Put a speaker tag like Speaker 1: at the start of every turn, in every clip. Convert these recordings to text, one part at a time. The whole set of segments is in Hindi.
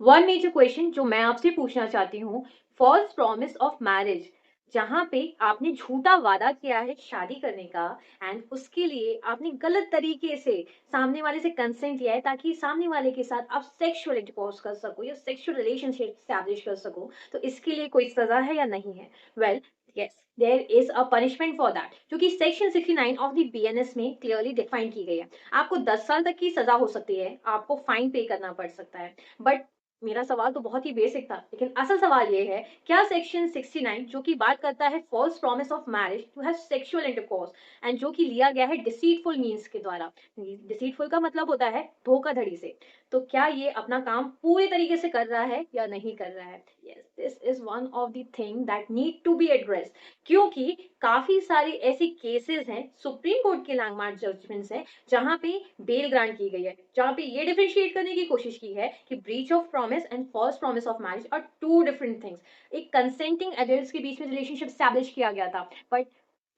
Speaker 1: वन मेजर क्वेश्चन जो मैं आपसे पूछना चाहती हूँ, फॉल्स प्रॉमिस ऑफ मैरिज, जहाँ पे आपने झूठा वादा किया है शादी करने का एंड उसके लिए आपने गलत तरीके से सामने वाले से कंसेंट लिया है ताकि सामने वाले के साथ आप सेक्सुअल इंटरकोर्स कर सको या सेक्सुअल रिलेशनशिप स्टैब्लिश कर सको, तो इसके लिए कोई सजा है या नहीं है? Well, yes, there is a punishment for that, जो कि सेक्शन 69 ऑफ द बीएनएस में क्लियरली डिफाइन की गई है। आपको 10 साल तक की सजा हो सकती है, आपको फाइन पे करना पड़ सकता है। बट मेरा सवाल तो बहुत ही बेसिक था, लेकिन असल सवाल ये है, क्या सेक्शन 69 जो कि बात करता है false promise of marriage to have sexual intercourse and जो कि लिया गया है डिसीटफुल मीन्स के द्वारा, डिसीटफुल का मतलब होता है धोखाधड़ी से, तो क्या ये अपना काम पूरे तरीके से कर रहा है या नहीं कर रहा है? Yes, this is one of the thing that need to be address, क्योंकि काफी सारी ऐसी केसेस हैं, सुप्रीम कोर्ट के लैंडमार्क जजमेंट्स हैं, जहाँ पे बेल ग्रांट की गई है, जहाँ पे ये डिफरेंशिएट करने की कोशिश की है कि breach of promise and false promise of marriage are two different things. एक कंसेंटिंग एडल्ट्स के बीच में रिलेशनशिप स्टैब्लिश किया गया था, बट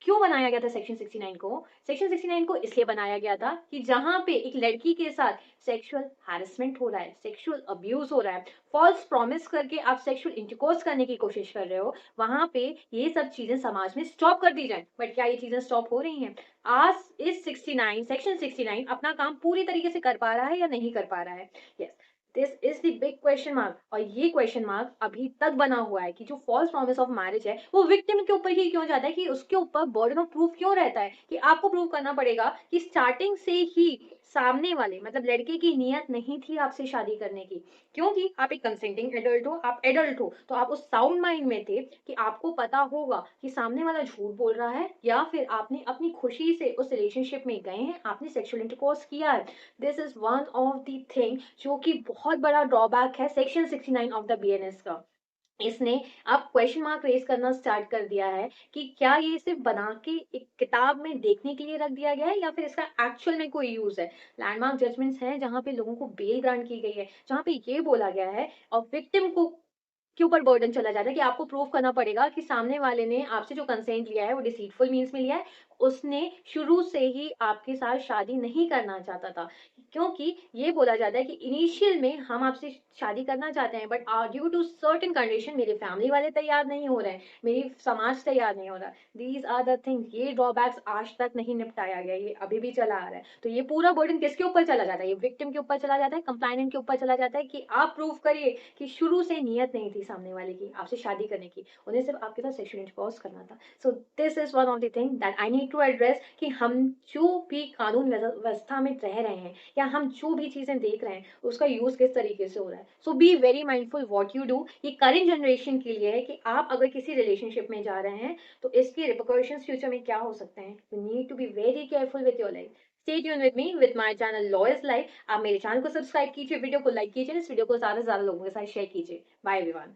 Speaker 1: क्यों बनाया गया था सेक्शन 69 को? सेक्शन 69 को इसलिए बनाया गया था कि जहां पे एक लड़की के साथ सेक्सुअल हैरेसमेंट हो रहा है, सेक्सुअल अब्यूज हो रहा है, फॉल्स प्रॉमिस करके आप सेक्सुअल इंटरकोर्स करने की कोशिश कर रहे हो, वहां पे ये सब चीजें समाज में स्टॉप कर दी जाए। बट क्या ये चीजें स्टॉप हो रही हैं? आज इस 69 सेक्शन 69 अपना काम पूरी तरीके से कर पा रहा है या नहीं कर पा रहा है? Yes, this is the big question mark, और ये क्वेश्चन मार्क अभी तक बना हुआ है कि जो फॉल्स प्रॉमिस ऑफ मैरिज है वो विक्टिम के ऊपर ही क्यों जाता है, कि उसके ऊपर बर्डन ऑफ प्रूफ क्यों रहता है कि आपको प्रूव करना पड़ेगा कि स्टार्टिंग से ही सामने वाले मतलब लड़के की नियत नहीं थी आपसे शादी करने की, क्योंकि आप एक कंसेंटिंग एडल्ट हो, आप एडल्ट हो, तो आप उस साउंड माइंड में थे कि आपको पता होगा कि सामने वाला झूठ बोल रहा है या फिर आपने अपनी खुशी से उस रिलेशनशिप में गए हैं, आपने सेक्सुअल इंटरकोर्स किया है। This is one of the thing जो कि बहुत बड़ा ड्रॉबैक है सेक्शन 69 ऑफ द बीएनएस का। इसने अब क्वेश्चन मार्क रेज करना स्टार्ट कर दिया है कि क्या ये सिर्फ बना के एक किताब में देखने के लिए रख दिया गया है या फिर इसका एक्चुअल में कोई यूज है। लैंडमार्क जजमेंट्स हैं जहां पे लोगों को बेल ग्रांट की गई है, जहां पे ये बोला गया है और विक्टिम को के ऊपर बर्डन चला जाता है कि आपको प्रूव करना पड़ेगा कि सामने वाले ने आपसे जो कंसेंट लिया है वो डिसीटफुल मीन्स में लिया है, उसने शुरू से ही आपके साथ शादी नहीं करना चाहता था, क्योंकि ये बोला जाता है कि इनिशियल में हम आपसे शादी करना चाहते हैं, but due to certain condition मेरे फैमिली वाले तैयार नहीं हो रहे हैं, मेरी समाज तैयार नहीं हो रहा। दीज आर द थिंग्स, ये ड्रॉबैक्स आज तक नहीं निपटाया गया, ये अभी भी चला आ रहा है, तो ये पूरा बर्डन किसके ऊपर चला जाता है? ये विक्टिम के ऊपर चला जाता है, कंप्लाइनेंट के ऊपर चला जाता है कि आप प्रूव करिए कि शुरू से नियत नहीं थी सामने वाले की आपसे शादी करने की, उन्हें सिर्फ आपके साथ सेक्सुअल इंटरकोर्स करना था। So this is one of the thing that I need to address, कि हम जो भी कानून व्यवस्था में रह रहे हैं या हम जो भी चीजें देख रहे हैं उसका यूज किस तरीके से हो रहा है। So be very mindful what you do. ये करेंट जनरेशन के लिए है कि आप अगर किसी रिलेशनशिप में जा रहे हैं तो इसके रिpercussions फ्यूचर में क्या हो सकते हैं। You need to be very careful with your life. Stay tune with me with my channel lawyers life. आप मेरे चैनल को सब्सक्राइब कीजिए, वीडियो को लाइक कीजिए, इस वीडियो को ज्यादा से ज्यादा लोगों के साथ शेयर कीजिए। Bye everyone.